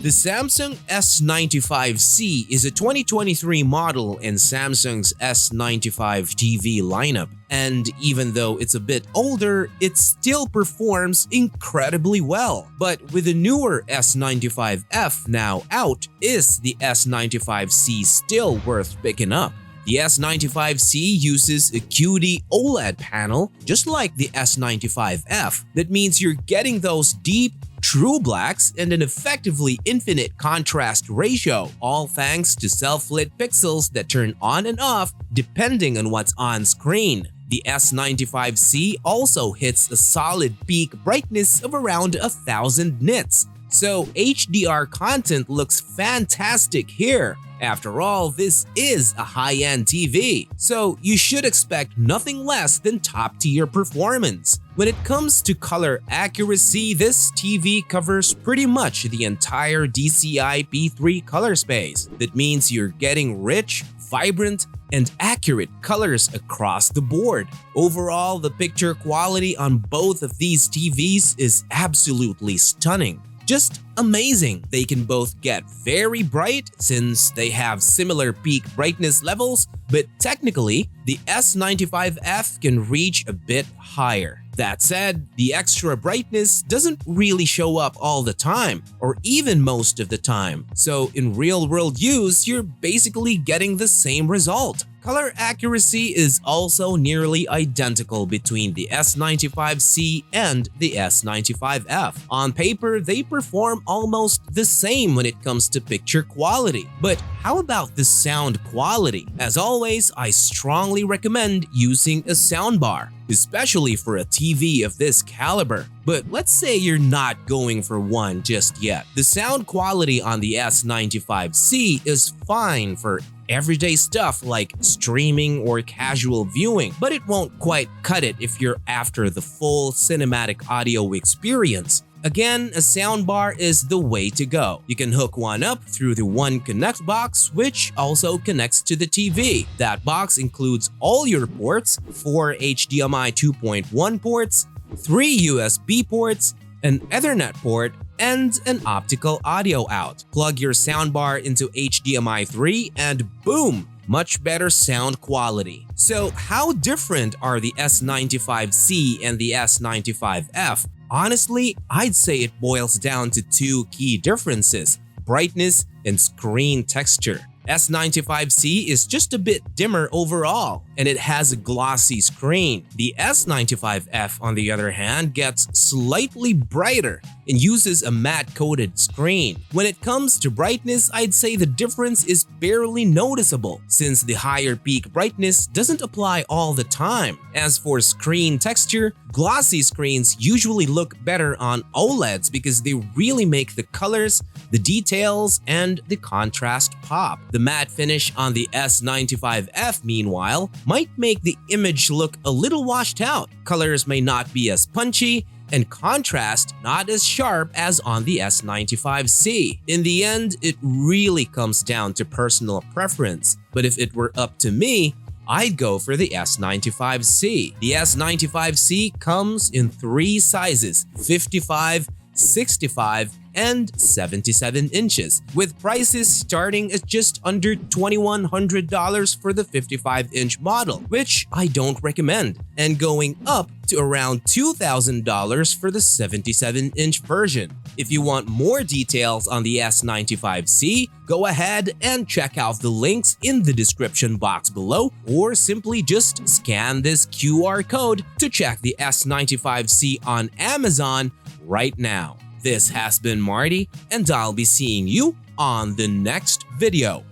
The Samsung S95C is a 2023 model in Samsung's S95 TV lineup, and even though it's a bit older, it still performs incredibly well. But with the newer S95F now out, is the S95C still worth picking up? The S95C uses a QD OLED panel just like the S95F. That means you're getting those deep, true blacks and an effectively infinite contrast ratio, all thanks to self-lit pixels that turn on and off depending on what's on screen. The S95C also hits a solid peak brightness of around 1000 nits, so HDR content looks fantastic here. After all, this is a high-end TV, so you should expect nothing less than top-tier performance. When it comes to color accuracy, this TV covers pretty much the entire DCI P3 color space. That means you're getting rich, vibrant, and accurate colors across the board. Overall, the picture quality on both of these TVs is absolutely stunning. Just amazing. They can both get very bright since they have similar peak brightness levels, but technically, the S95F can reach a bit higher. That said, the extra brightness doesn't really show up all the time, or even most of the time. So in real-world use, you're basically getting the same result. Color accuracy is also nearly identical between the S95C and the S95F. On paper, they perform almost the same when it comes to picture quality. But how about the sound quality? As always, I strongly recommend using a soundbar, especially for a TV of this caliber. But let's say you're not going for one just yet. The sound quality on the S95C is fine for everyday stuff like streaming or casual viewing, but it won't quite cut it if you're after the full cinematic audio experience. Again, a soundbar is the way to go. You can hook one up through the One Connect box, which also connects to the TV. That box includes all your ports, 4 HDMI 2.1 ports, 3 USB ports, an Ethernet port, and an optical audio out. Plug your soundbar into HDMI 3 and boom! Much better sound quality. So how different are the S95C and the S95F? Honestly, I'd say it boils down to two key differences: brightness and screen texture. S95C is just a bit dimmer overall, and it has a glossy screen. The S95F, on the other hand, gets slightly brighter and uses a matte-coated screen. When it comes to brightness, I'd say the difference is barely noticeable, since the higher peak brightness doesn't apply all the time. As for screen texture, glossy screens usually look better on OLEDs because they really make the colors, the details, and the contrast pop. The matte finish on the S95F, meanwhile, might make the image look a little washed out. Colors may not be as punchy, and contrast not as sharp as on the S95C. In the end, it really comes down to personal preference, but if it were up to me, I'd go for the S95C. The S95C comes in 3 sizes: 55, 65, and 77 inches, with prices starting at just under $2,100 for the 55-inch model, which I don't recommend, and going up to around $2,000 for the 77-inch version. If you want more details on the S95C, go ahead and check out the links in the description box below, or simply just scan this QR code to check the S95C on Amazon right now. This has been Marty, and I'll be seeing you on the next video.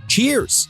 Cheers!